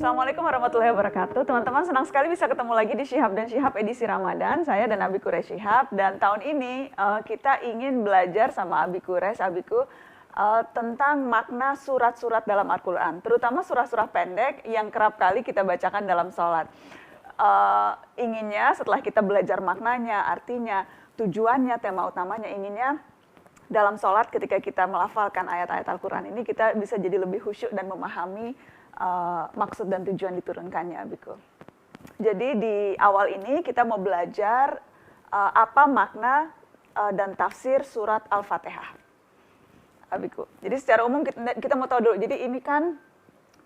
Assalamualaikum warahmatullahi wabarakatuh. Teman-teman, senang sekali bisa ketemu lagi di Syihab dan Syihab edisi Ramadan. Saya dan Abi Quraisy Syihab, dan tahun ini kita ingin belajar sama Abi Quraisy, Abiku, tentang makna surat-surat dalam Al-Quran, terutama surah-surah pendek yang kerap kali kita bacakan dalam sholat. Inginnya setelah kita belajar maknanya, artinya, tujuannya, tema utamanya, inginnya dalam sholat ketika kita melafalkan ayat-ayat Al-Quran ini kita bisa jadi lebih khusyuk dan memahami maksud dan tujuan diturunkannya, Abiku. Jadi di awal ini kita mau belajar apa makna dan tafsir surat Al-Fatihah, Abiku. Jadi secara umum kita mau tahu dulu, jadi ini kan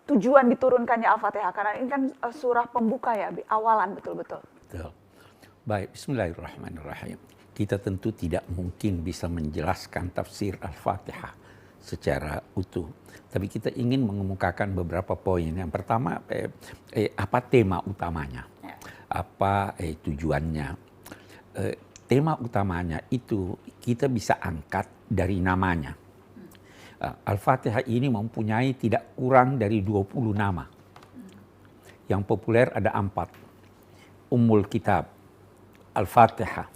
tujuan diturunkannya Al-Fatihah, karena ini kan surah pembuka ya, Abi, awalan betul-betul. Betul. Baik, bismillahirrahmanirrahim. Kita tentu tidak mungkin bisa menjelaskan tafsir Al-Fatihah secara utuh. Tapi kita ingin mengemukakan beberapa poin. Yang pertama, apa tema utamanya? Apa tujuannya? Tema utamanya itu kita bisa angkat dari namanya. Al-Fatihah ini mempunyai tidak kurang dari 20 nama. Yang populer ada 4. Ummul Kitab, Al-Fatihah,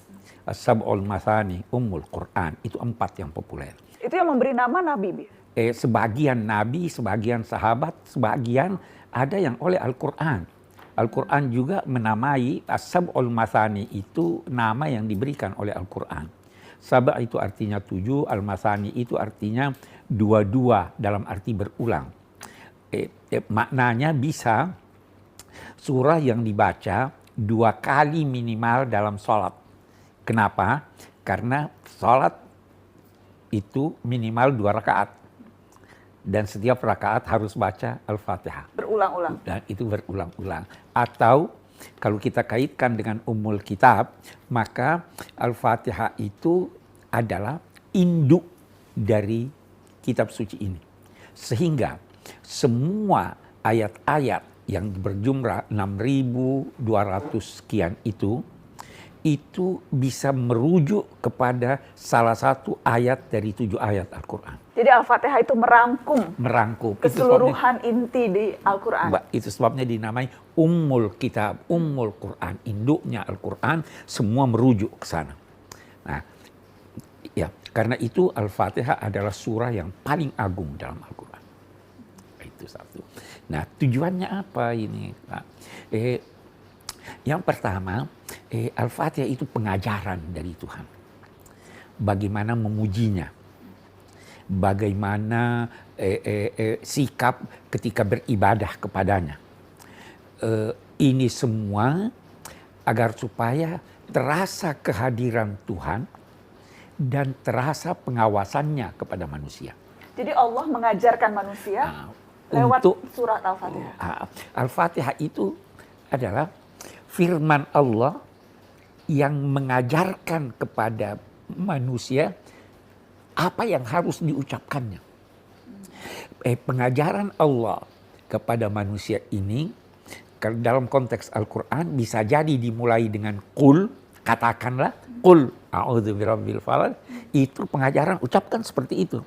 As-Sab'ul Mathani, Ummul Quran. Itu 4 yang populer. Itu yang memberi nama Nabi, Bi? Sebagian Nabi, sebagian sahabat, sebagian ada yang oleh Al-Quran. Al-Quran juga menamai As-Sab'ul Mathani, itu nama yang diberikan oleh Al-Quran. Sab' itu artinya 7, Al-Mathani itu artinya 22 dalam arti berulang. Maknanya bisa surah yang dibaca 2 kali minimal dalam sholat. Kenapa? Karena sholat itu minimal 2 rakaat. Dan setiap rakaat harus baca Al-Fatihah. Berulang-ulang. Dan itu berulang-ulang. Atau kalau kita kaitkan dengan Ummul Kitab, maka Al-Fatihah itu adalah induk dari kitab suci ini. Sehingga semua ayat-ayat yang berjumlah 6.200 sekian itu bisa merujuk kepada salah satu ayat dari 7 ayat Al-Quran. Jadi Al-Fatihah itu merangkum keseluruhan inti di Al-Quran. Itu sebabnya dinamai Ummul Kitab, Ummul Quran, induknya Al-Quran, semua merujuk ke sana. Nah, ya, karena itu Al-Fatihah adalah surah yang paling agung dalam Al-Quran. Itu satu. Nah, tujuannya apa ini? Nah, yang pertama, Al-Fatihah itu pengajaran dari Tuhan. Bagaimana memujinya. Bagaimana sikap ketika beribadah kepadanya. Ini semua agar supaya terasa kehadiran Tuhan dan terasa pengawasannya kepada manusia. Jadi Allah mengajarkan manusia lewat surat Al-Fatihah. Al-Fatihah itu adalah firman Allah yang mengajarkan kepada manusia apa yang harus diucapkannya. Pengajaran Allah kepada manusia ini dalam konteks Al-Quran bisa jadi dimulai dengan qul, katakanlah qul a'udzu birabbil falaq, itu pengajaran ucapkan seperti itu.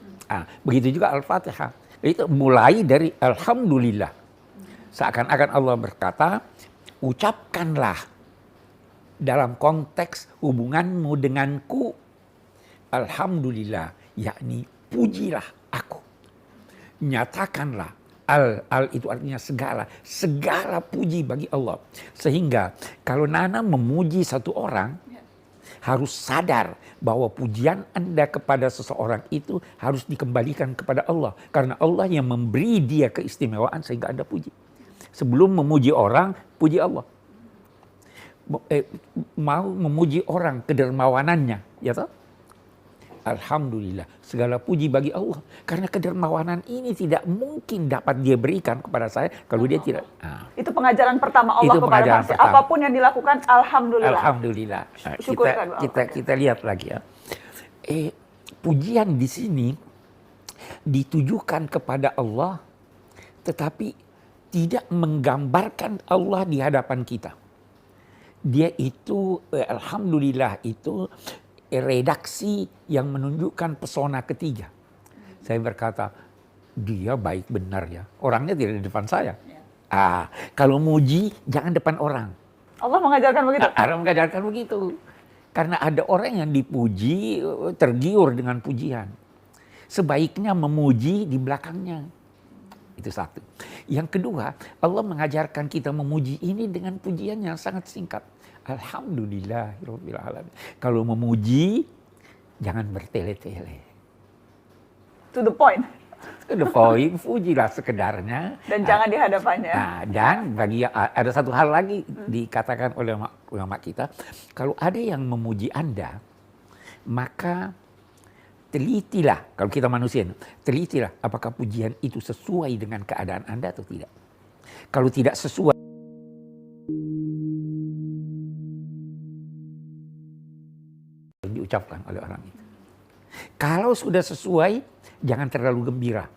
Begitu juga Al-Fatihah. Itu mulai dari alhamdulillah. Seakan-akan Allah berkata, ucapkanlah dalam konteks hubunganmu denganku, alhamdulillah, yakni pujilah aku. Nyatakanlah, al itu artinya segala puji bagi Allah. Sehingga kalau Nana memuji satu orang, harus sadar bahwa pujian Anda kepada seseorang itu harus dikembalikan kepada Allah. Karena Allah yang memberi dia keistimewaan sehingga Anda puji. Sebelum memuji orang, puji Allah. Mau memuji orang kedermawanannya, ya toh? Alhamdulillah, segala puji bagi Allah. Karena kedermawanan ini tidak mungkin dapat dia berikan kepada saya kalau dia tidak. Itu pengajaran pertama Allah kepada manusia. Apapun yang dilakukan, alhamdulillah. Alhamdulillah. Kita lihat lagi ya. Pujian di sini ditujukan kepada Allah, tetapi tidak menggambarkan Allah di hadapan kita. Dia itu, alhamdulillah itu redaksi yang menunjukkan pesona ketiga. Saya berkata, dia baik benar ya. Orangnya tidak di depan saya. Kalau muji jangan depan orang. Allah mengajarkan begitu? Allah mengajarkan begitu. Karena ada orang yang dipuji tergiur dengan pujian. Sebaiknya memuji di belakangnya. Itu satu. Yang kedua, Allah mengajarkan kita memuji ini dengan pujian yang sangat singkat. Alhamdulillahirabbil alamin. Kalau memuji jangan bertele-tele. To the point. To the point, pujilah sekedarnya. Dan jangan di hadapannya. Dan bagi ada satu hal lagi dikatakan oleh ulama kita, kalau ada yang memuji Anda, maka telitilah, kalau kita manusia, telitilah apakah pujian itu sesuai dengan keadaan Anda atau tidak. Kalau tidak sesuai, diucapkan oleh orang itu. Kalau sudah sesuai, jangan terlalu gembira.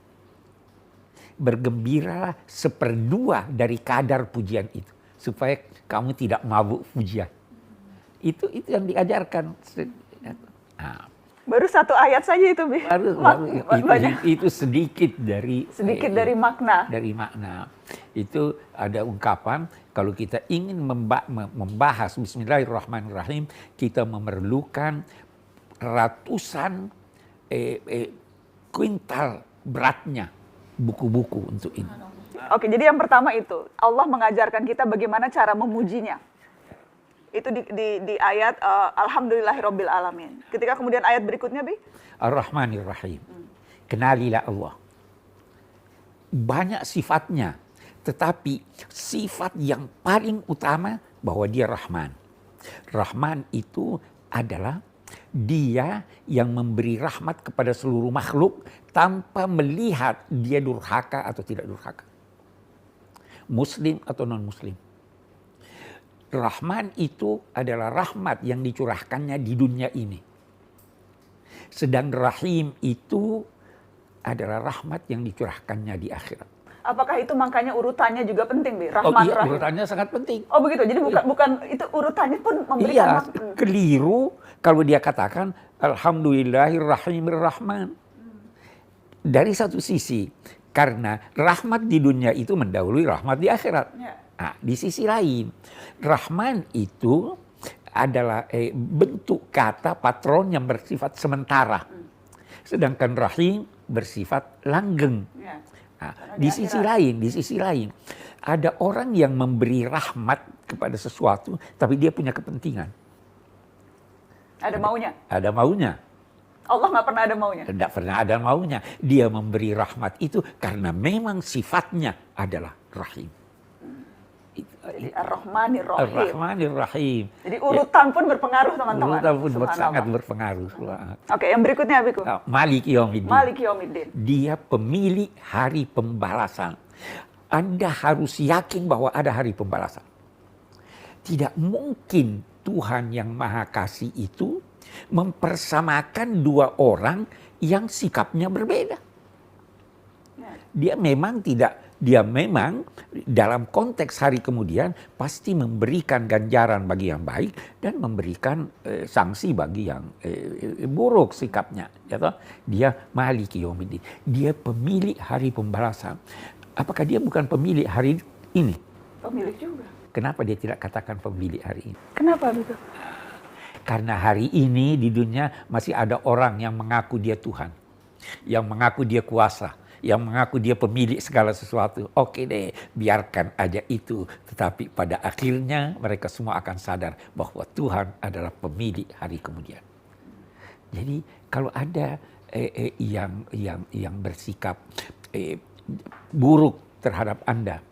Bergembiralah 1/2 dari kadar pujian itu. Supaya kamu tidak mabuk pujian. Itu yang diajarkan. Baru satu ayat saja itu, Bi. Itu sedikit dari makna. Dari makna. Itu ada ungkapan, kalau kita ingin membahas Bismillahirrahmanirrahim, kita memerlukan ratusan kuintal beratnya buku-buku untuk ini. Oke, jadi yang pertama itu, Allah mengajarkan kita bagaimana cara memujinya. Itu di ayat Alhamdulillahirabbil alamin. Ketika kemudian ayat berikutnya, Bi? Ar-Rahmanir-Rahim. Kenalilah Allah. Banyak sifatnya, tetapi sifat yang paling utama bahwa dia Rahman. Rahman itu adalah Dia yang memberi rahmat kepada seluruh makhluk tanpa melihat dia durhaka atau tidak durhaka. Muslim atau non-muslim. Rahman itu adalah rahmat yang dicurahkannya di dunia ini. Sedang Rahim itu adalah rahmat yang dicurahkannya di akhirat. Apakah itu makanya urutannya juga penting, Bi? Rahman, iya, Rahim. urutannya sangat penting. Oh begitu, jadi bukan itu urutannya pun memberikan keliru kalau dia katakan Alhamdulillahirrahmanirrahim. Dari satu sisi, karena rahmat di dunia itu mendahului rahmat di akhirat. Nah, di sisi lain, Rahman itu adalah bentuk kata patron yang bersifat sementara. Sedangkan Rahim bersifat langgeng. Nah, di sisi lain, ada orang yang memberi rahmat kepada sesuatu, tapi dia punya kepentingan. Ada maunya. Ada maunya. Allah nggak pernah ada maunya. Tidak pernah ada maunya. Dia memberi rahmat itu karena memang sifatnya adalah Rahim. Ar-Rahmanir-Rahim. Ar-Rahmanir-Rahim. Jadi urutan pun berpengaruh, teman-teman. Urutan pun sangat berpengaruh. Oke, yang berikutnya, Abiku. Maliki Yaumiddin. Maliki Yaumiddin. Dia pemilik hari pembalasan. Anda harus yakin bahwa ada hari pembalasan. Tidak mungkin Tuhan yang Maha Kasih itu mempersamakan dua orang yang sikapnya berbeda. Dia memang dalam konteks hari kemudian pasti memberikan ganjaran bagi yang baik dan memberikan sanksi bagi yang buruk sikapnya. Dia Maliki Yaumiddin. Dia pemilik hari pembalasan. Apakah dia bukan pemilik hari ini? Pemilik juga. Kenapa dia tidak katakan pemilik hari ini? Kenapa begitu? Karena hari ini di dunia masih ada orang yang mengaku dia Tuhan. Yang mengaku dia kuasa. Yang mengaku dia pemilik segala sesuatu. Oke deh, biarkan aja itu. Tetapi pada akhirnya mereka semua akan sadar bahwa Tuhan adalah pemilik hari kemudian. Jadi kalau ada yang bersikap buruk terhadap Anda,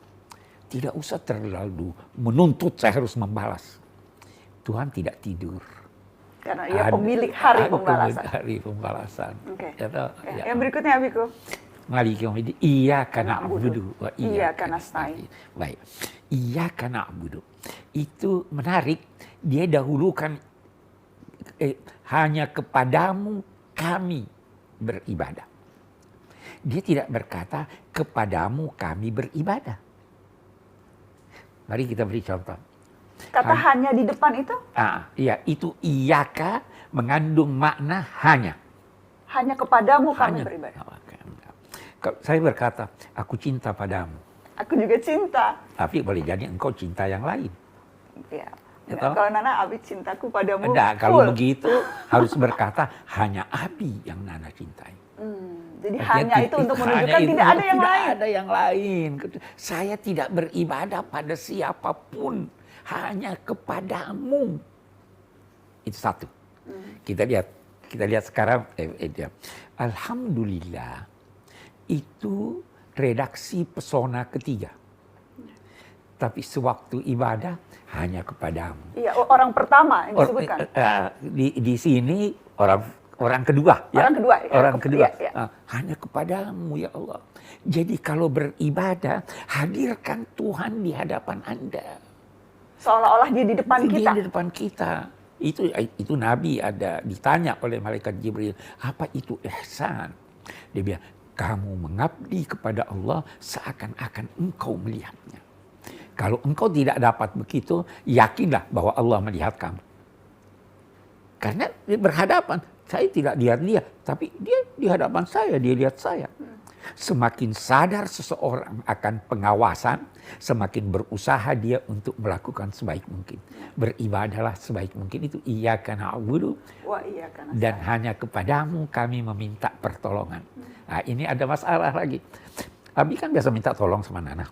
tidak usah terlalu menuntut saya harus membalas. Tuhan tidak tidur. Karena ia pemilik hari pembalasan. Hari pembalasan. Oke. Ya. Yang berikutnya, Abiku. Maliki Yaumiddin. Iyyaka na'budu wa iyyaka nasta'in. Baik. Iyyaka na'budu. Itu menarik. Dia dahulukan hanya kepadamu kami beribadah. Dia tidak berkata kepadamu kami beribadah. Mari kita beri contoh. Kata hanya di depan itu? Iya, itu iyyaka mengandung makna hanya. Hanya kepadamu kami beribadah. Saya berkata, aku cinta padamu. Aku juga cinta. Tapi boleh jadi engkau cinta yang lain. Ya. Ya Nah, toh? kalau Nana, Abi cintaku padamu Enggak, kalau full. begitu harus berkata hanya Abi yang Nana cintai. Jadi Artinya hanya itu untuk hanya menunjukkan itu, tidak ada yang tidak lain. ada yang lain. Saya tidak beribadah pada siapapun, hanya kepadamu. Itu satu. Kita lihat sekarang. Alhamdulillah, itu redaksi pesona ketiga. Tapi sewaktu ibadah hanya kepadamu. Iya, orang pertama yang disebutkan. Di sini orang kedua. Orang kedua, ya. Orang kedua. Iya. Hanya kepadamu ya Allah. Jadi kalau beribadah, hadirkan Tuhan di hadapan Anda. Seolah-olah dia di depan kita. Dia di depan kita. Itu Nabi ada ditanya oleh malaikat Jibril, apa itu ihsan? Dia bilang, kamu mengabdi kepada Allah seakan-akan engkau melihatnya. Kalau engkau tidak dapat begitu, yakinlah bahwa Allah melihat kamu. Karena dia berhadapan, saya tidak lihat dia, tapi dia di hadapan saya, dia lihat saya. Semakin sadar seseorang akan pengawasan, semakin berusaha dia untuk melakukan sebaik mungkin. Beribadahlah sebaik mungkin, itu iyyaka na'budu Wa iyyaka nasta'in. dan hanya kepadamu kami meminta pertolongan. Nah, ini ada masalah lagi. Abi kan biasa minta tolong sama Nana.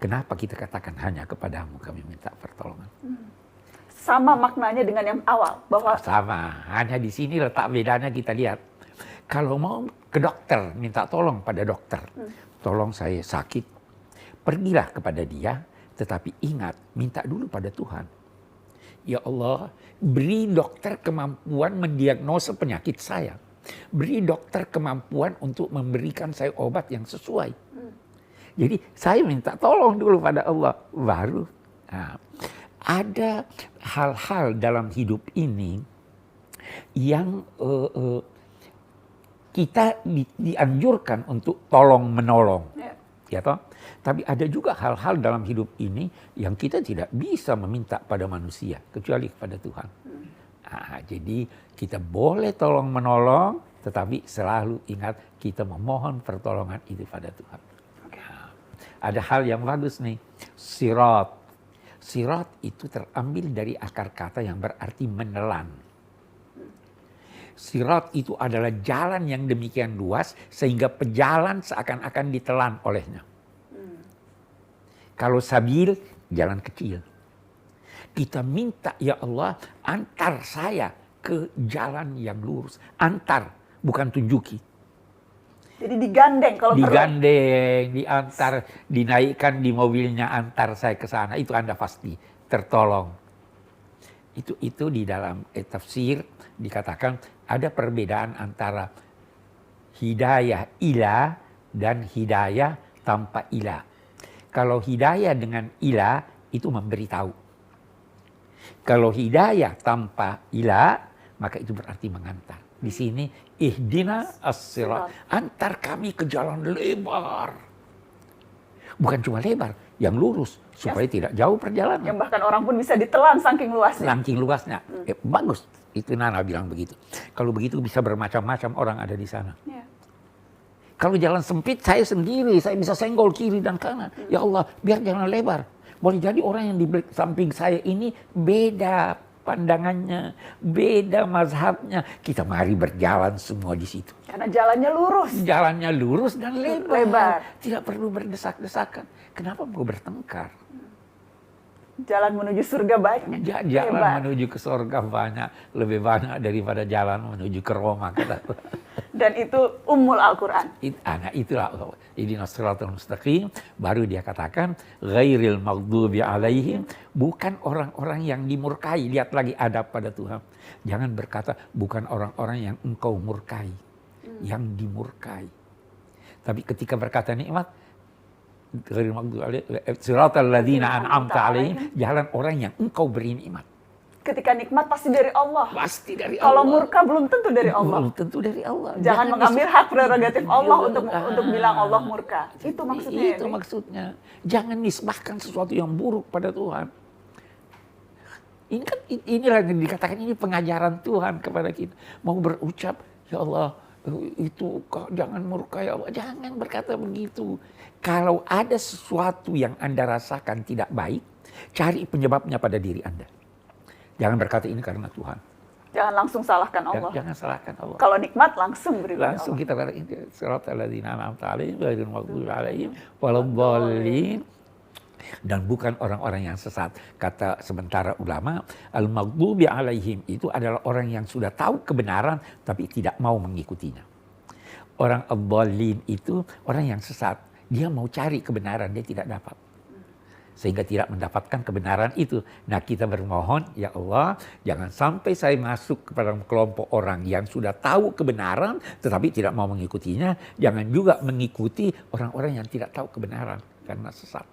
Kenapa kita katakan hanya kepadamu kami minta pertolongan? Sama maknanya dengan yang awal, bahwa Sama, hanya di sini letak bedanya kita lihat. Kalau mau ke dokter, minta tolong pada dokter. Tolong saya sakit, pergilah kepada dia, tetapi ingat, minta dulu pada Tuhan. Ya Allah, beri dokter kemampuan mendiagnosa penyakit saya. Beri dokter kemampuan untuk memberikan saya obat yang sesuai. Jadi saya minta tolong dulu pada Allah, baru. Nah, ada hal-hal dalam hidup ini yang kita dianjurkan untuk tolong menolong, ya toh. Tapi ada juga hal-hal dalam hidup ini yang kita tidak bisa meminta pada manusia kecuali kepada Tuhan. Nah, jadi kita boleh tolong menolong, tetapi selalu ingat kita memohon pertolongan itu pada Tuhan. Ada hal yang bagus nih, sirat. Sirat itu terambil dari akar kata yang berarti menelan. Sirat itu adalah jalan yang demikian luas sehingga pejalan seakan-akan ditelan olehnya. Kalau sabil, jalan kecil. Kita minta, ya Allah, antar saya ke jalan yang lurus. Antar, bukan tunjuki. jadi digandeng kalau perlu. Digandeng, diantar, dinaikkan di mobilnya, antar saya ke sana. Itu Anda pasti tertolong. Itu di dalam tafsir dikatakan ada perbedaan antara hidayah ila dan hidayah tanpa ila. Kalau hidayah dengan ila itu memberitahu. Kalau hidayah tanpa ila maka itu berarti mengantar. Di sini ihdina as-sirat, antar kami ke jalan lebar. Bukan cuma lebar, yang lurus supaya tidak jauh perjalanan. Yang bahkan orang pun bisa ditelan saking luasnya. Saking luasnya. Bagus. Itu Nana bilang begitu. Kalau begitu bisa bermacam-macam orang ada di sana. Ya. Kalau jalan sempit saya sendiri, saya bisa senggol kiri dan kanan. Ya Allah, biar jalan lebar. Boleh jadi orang yang di samping saya ini beda pandangannya, beda mazhabnya. Kita mari berjalan semua di situ. Karena jalannya lurus. Jalannya lurus dan lebar. Lebar. Tidak perlu berdesak-desakan. Kenapa mau bertengkar? Jalan menuju surga banyak. Jalan Lebar. menuju ke surga banyak, lebih banyak daripada jalan menuju ke Roma. Kata. Dan itu ummul Al-Quran. Nah itulah ihdinas siratal mustaqim. Baru dia katakan ghairil maghdubi alaihim, bukan orang-orang yang dimurkai. Lihat lagi adab pada Tuhan. Jangan berkata bukan orang-orang yang engkau murkai, yang dimurkai. Tapi ketika berkata nikmat, ghairil maghdubi alaihim siratal ladzina an'amta alaihim, jalan orang yang engkau beri nikmat. Ketika nikmat pasti dari Allah. Pasti dari Kalau Allah. murka belum tentu dari Allah. Belum tentu dari Allah. Jangan mengambil hak prerogatif Allah untuk bilang Allah murka. Itu maksudnya. Itu maksudnya. Jangan nisbahkan sesuatu yang buruk pada Tuhan. Ini kan inilah yang dikatakan ini pengajaran Tuhan kepada kita. Mau berucap, ya Allah, itu kok jangan meruqyah Allah. Jangan berkata begitu. Kalau ada sesuatu yang Anda rasakan tidak baik, cari penyebabnya pada diri Anda. Jangan berkata ini karena Tuhan. Jangan langsung salahkan Allah. Jangan salahkan Allah. Kalau nikmat langsung beri pada Langsung Allah. kita katakan siratal ladzina an'amta 'alaihim ghairil maghdubi 'alaihim waladdallin. Dan bukan orang-orang yang sesat. Kata sementara ulama, al-maghdubi 'alaihim itu adalah orang yang sudah tahu kebenaran tapi tidak mau mengikutinya. Orang ad-dallin itu orang yang sesat. Dia mau cari kebenaran, dia tidak dapat. Sehingga tidak mendapatkan kebenaran itu. Nah, kita bermohon, ya Allah, jangan sampai saya masuk kepada kelompok orang yang sudah tahu kebenaran tetapi tidak mau mengikutinya. Jangan juga mengikuti orang-orang yang tidak tahu kebenaran karena sesat.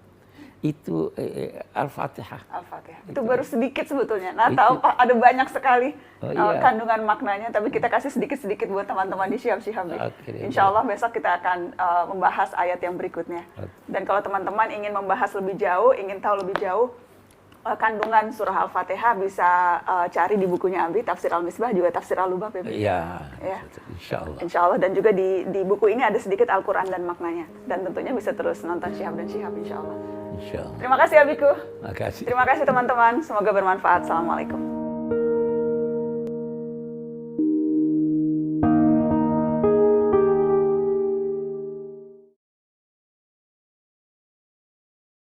Itu Al-Fatihah. Al-Fatihah. Itu baru sedikit sebetulnya. Nah, tahu Pak, ada banyak sekali kandungan maknanya, tapi kita kasih sedikit-sedikit buat teman-teman di Syihab nih. Insya Allah besok kita akan membahas ayat yang berikutnya. Dan kalau teman-teman ingin membahas lebih jauh, ingin tahu lebih jauh kandungan surah Al-Fatihah, bisa cari di bukunya Abi, Tafsir Al-Misbah, juga Tafsir Al-Lubab ya. Iya, ya. Insya Allah. Insya Allah. Dan juga di buku ini ada sedikit Al-Quran dan maknanya. Dan tentunya bisa terus nonton Syihab dan Syihab, insya Allah. Insya Allah. Terima kasih Abiku. Terima kasih. Terima kasih teman-teman. Semoga bermanfaat. Assalamualaikum.